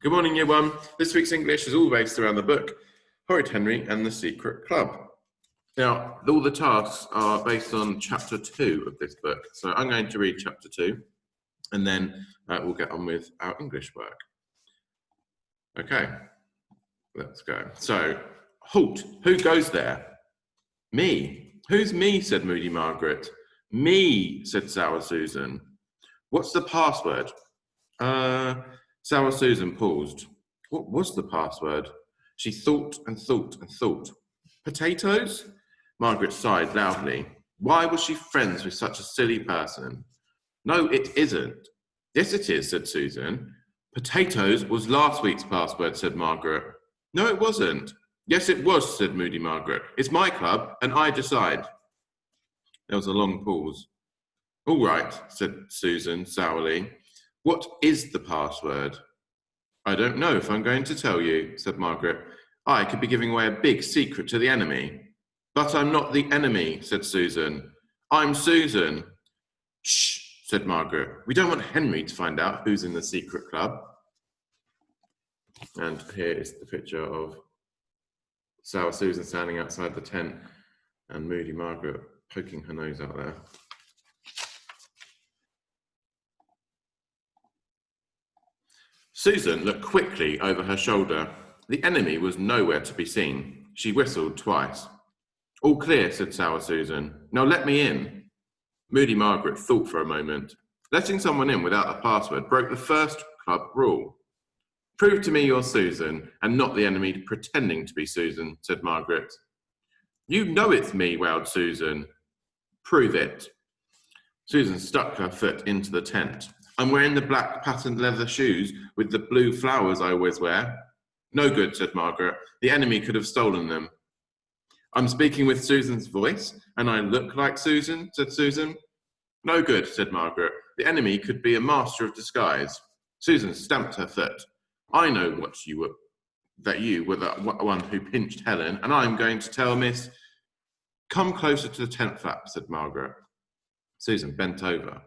Good morning, year one. This week's English is all based around the book Horrid Henry and the Secret Club. Now, all the tasks are based on chapter 2 of this book. So I'm going to read chapter 2 and then we'll get on with our English work. Okay, let's go. So, halt, who goes there? Me. Who's me? Said Moody Margaret. Me, said Sour Susan. What's the password? Sour Susan paused. What was the password? She thought and thought and thought. Potatoes? Margaret sighed loudly. Why was she friends with such a silly person? No, it isn't. Yes, it is, said Susan. Potatoes was last week's password, said Margaret. No, it wasn't. Yes, it was, said Moody Margaret. It's my club, and I decide. There was a long pause. All right, said Susan sourly. What is the password? I don't know if I'm going to tell you, said Margaret. I could be giving away a big secret to the enemy. But I'm not the enemy, said Susan. I'm Susan. Shh, said Margaret. We don't want Henry to find out who's in the secret club. And here is the picture of Sour Susan standing outside the tent and Moody Margaret poking her nose out there. Susan looked quickly over her shoulder. The enemy was nowhere to be seen. She whistled twice. All clear, said Sour Susan. Now let me in. Moody Margaret thought for a moment. Letting someone in without a password broke the first club rule. Prove to me you're Susan and not the enemy pretending to be Susan, said Margaret. You know it's me, wailed Susan. Prove it. Susan stuck her foot into the tent. I'm wearing the black patterned leather shoes with the blue flowers I always wear. No good, said Margaret. The enemy could have stolen them. I'm speaking with Susan's voice, and I look like Susan, said Susan. No good, said Margaret. The enemy could be a master of disguise. Susan stamped her foot. I know what you were, that you were the one who pinched Helen, and I'm going to tell Miss... Come closer to the tent flap, said Margaret. Susan bent over.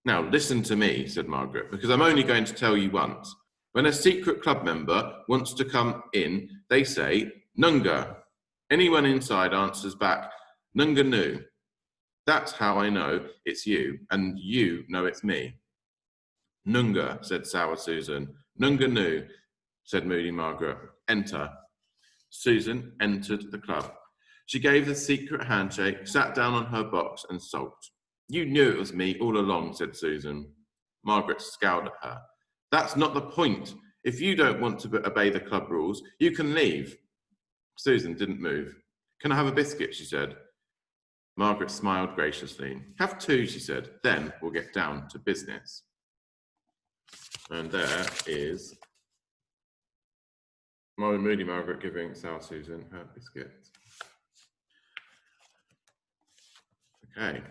Now listen to me, said Margaret, because I'm only going to tell you once. When a secret club member wants to come in, they say, Nunga. Anyone inside answers back, Nunga Nu. That's how I know it's you, and you know it's me. Nunga, said Sour Susan. Nunga Nu, said Moody Margaret. Enter. Susan entered the club. She gave the secret handshake, sat down on her box and sulked. You knew it was me all along, said Susan. Margaret scowled at her. That's not the point. If you don't want to obey the club rules, you can leave. Susan didn't move. Can I have a biscuit, she said. Margaret smiled graciously. Have two, she said. Then we'll get down to business. And there is Moody Margaret giving Sour Susan her biscuit. Okay.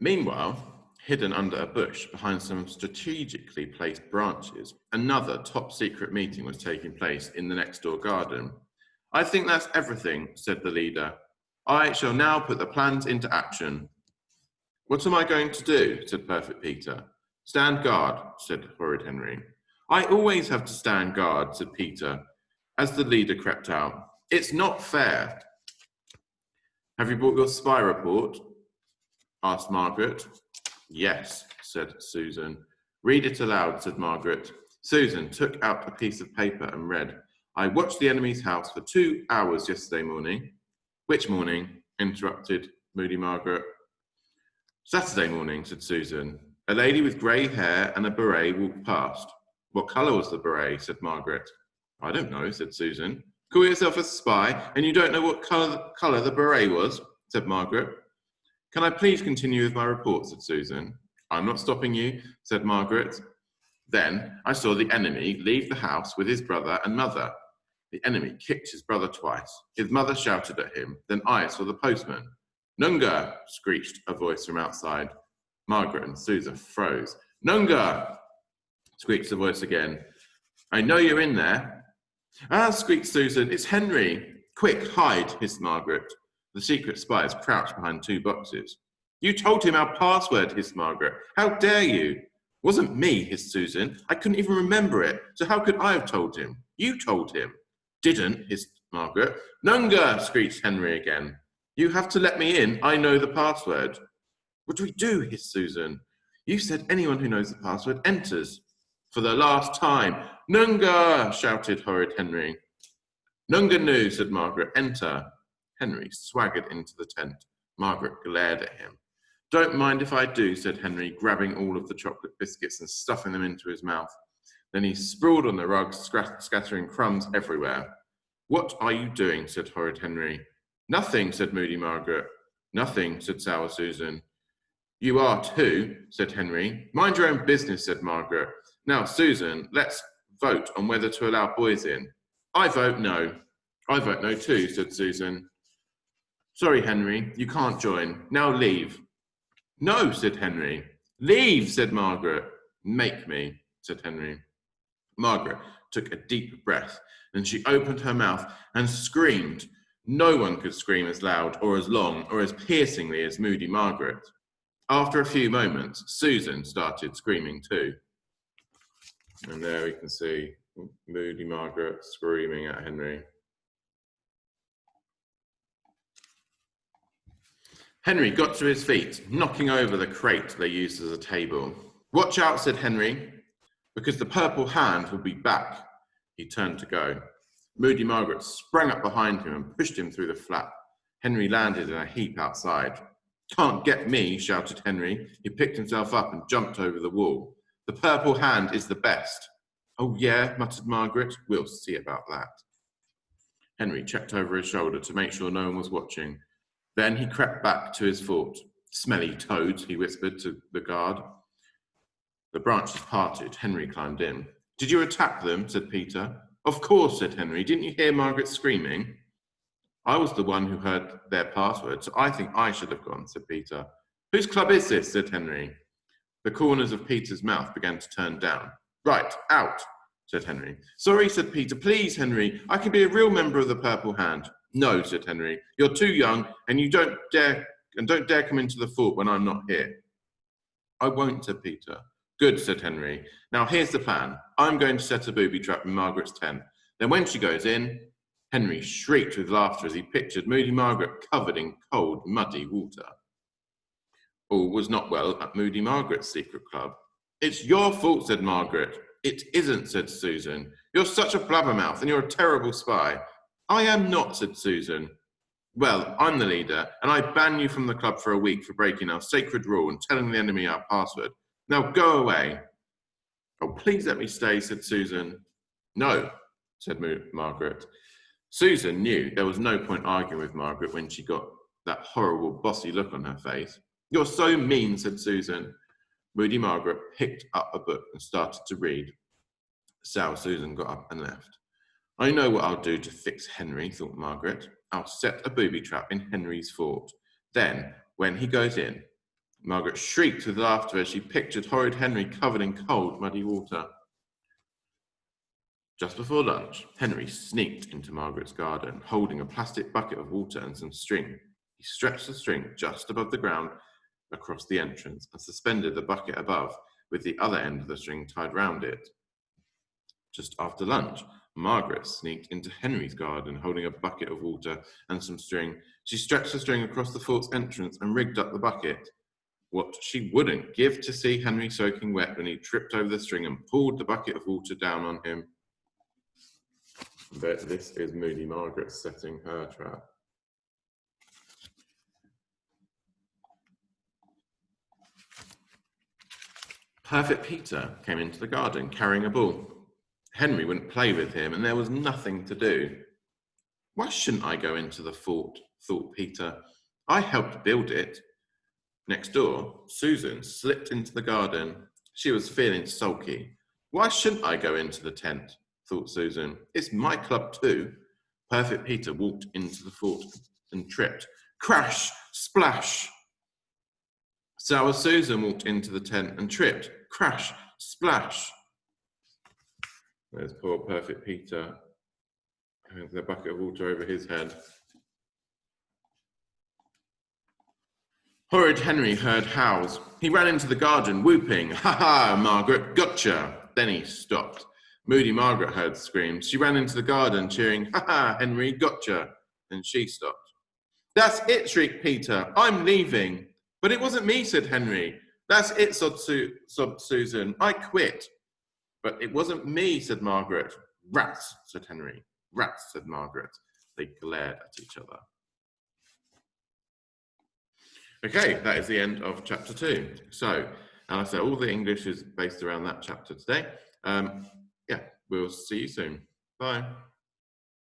Meanwhile, hidden under a bush behind some strategically placed branches, another top secret meeting was taking place in the next door garden. I think that's everything, said the leader. I shall now put the plans into action. What am I going to do? Said Perfect Peter. Stand guard, said Horrid Henry. I always have to stand guard, said Peter, as the leader crept out. It's not fair. Have you brought your spy report? Asked Margaret. Yes, said Susan. Read it aloud, said Margaret. Susan took out a piece of paper and read. I watched the enemy's house for 2 hours yesterday morning. Which morning? Interrupted Moody Margaret. Saturday morning, said Susan. A lady with grey hair and a beret walked past. What colour was the beret? Said Margaret. I don't know, said Susan. Call yourself a spy and you don't know what colour the beret was? Said Margaret. Can I please continue with my report, said Susan. I'm not stopping you, said Margaret. Then I saw the enemy leave the house with his brother and mother. The enemy kicked his brother twice. His mother shouted at him. Then I saw the postman. Nunga, screeched a voice from outside. Margaret and Susan froze. Nunga, screeched the voice again. I know you're in there. Ah, squeaked Susan, it's Henry. Quick, hide, hissed Margaret. The secret spies crouched behind 2 boxes. You told him our password, hissed Margaret. How dare you? Wasn't me, hissed Susan. I couldn't even remember it. So how could I have told him? You told him. Didn't, hissed Margaret. Nunga, screeched Henry again. You have to let me in. I know the password. What do we do, hissed Susan. You said anyone who knows the password enters. For the last time. Nunga, shouted Horrid Henry. Nunga knew, said Margaret. Enter. Henry swaggered into the tent. Margaret glared at him. Don't mind if I do, said Henry, grabbing all of the chocolate biscuits and stuffing them into his mouth. Then he sprawled on the rug, scattering crumbs everywhere. What are you doing, said Horrid Henry. Nothing, said moody Margaret. Nothing, said sour Susan. You are too, said Henry. Mind your own business, said Margaret. Now, Susan, let's vote on whether to allow boys in. I vote no. I vote no too, said Susan. Sorry, Henry, you can't join. Now leave. No, said Henry. Leave, said Margaret. Make me, said Henry. Margaret took a deep breath, and she opened her mouth and screamed. No one could scream as loud or as long or as piercingly as moody Margaret. After a few moments, Susan started screaming too. And there we can see moody Margaret screaming at Henry. Henry got to his feet, knocking over the crate they used as a table. Watch out, said Henry, because the purple hand will be back. He turned to go. Moody Margaret sprang up behind him and pushed him through the flap. Henry landed in a heap outside. Can't get me, shouted Henry. He picked himself up and jumped over the wall. The purple hand is the best. Oh yeah, muttered Margaret. We'll see about that. Henry checked over his shoulder to make sure no one was watching. Then he crept back to his fort. Smelly toads, he whispered to the guard. The branches parted. Henry climbed in. Did you attack them? Said Peter. Of course, said Henry. Didn't you hear Margaret screaming? I was the one who heard their password, so I think I should have gone, said Peter. Whose club is this? Said Henry. The corners of Peter's mouth began to turn down. Right, out, said Henry. Sorry, said Peter. Please, Henry, I can be a real member of the Purple Hand. No, said Henry. You're too young, and you don't dare come into the fort when I'm not here. I won't, said Peter. Good, said Henry. Now here's the plan. I'm going to set a booby trap in Margaret's tent. Then when she goes in, Henry shrieked with laughter as he pictured moody Margaret covered in cold, muddy water. All was not well at moody Margaret's secret club. It's your fault, said Margaret. It isn't, said Susan. You're such a blabbermouth, and you're a terrible spy. I am not, said Susan. Well, I'm the leader, and I ban you from the club for a week for breaking our sacred rule and telling the enemy our password. Now go away. Oh, please let me stay, said Susan. No, said Margaret. Susan knew there was no point arguing with Margaret when she got that horrible bossy look on her face. You're so mean, said Susan. Moody Margaret picked up a book and started to read. Sour Susan got up and left. I know what I'll do to fix Henry, thought Margaret. I'll set a booby trap in Henry's fort. Then, when he goes in, Margaret shrieked with laughter as she pictured Horrid Henry covered in cold, muddy water. Just before lunch, Henry sneaked into Margaret's garden, holding a plastic bucket of water and some string. He stretched the string just above the ground across the entrance and suspended the bucket above, with the other end of the string tied round it. Just after lunch, Margaret sneaked into Henry's garden, holding a bucket of water and some string. She stretched the string across the fort's entrance and rigged up the bucket. What she wouldn't give to see Henry soaking wet when he tripped over the string and pulled the bucket of water down on him. But this is moody Margaret setting her trap. Perfect Peter came into the garden carrying a ball. Henry wouldn't play with him, and there was nothing to do. Why shouldn't I go into the fort, thought Peter. I helped build it. Next door, Susan slipped into the garden. She was feeling sulky. Why shouldn't I go into the tent, thought Susan. It's my club too. Perfect Peter walked into the fort and tripped. Crash! Splash! Sour Susan walked into the tent and tripped. Crash! Splash! There's poor Perfect Peter with a bucket of water over his head. Horrid Henry heard howls. He ran into the garden, whooping, "Ha ha, Margaret, gotcha!" Then he stopped. Moody Margaret heard screams. She ran into the garden, cheering, "Ha ha, Henry, gotcha!" Then she stopped. "That's it," shrieked Peter. "I'm leaving." "But it wasn't me," said Henry. "That's it," sobbed Susan. "I quit." "But it wasn't me," said Margaret. "Rats," said Henry. "Rats," said Margaret. They glared at each other. Okay, that is the end of chapter 2. So, and I said all the English is based around that chapter today. Yeah, we'll see you soon. Bye.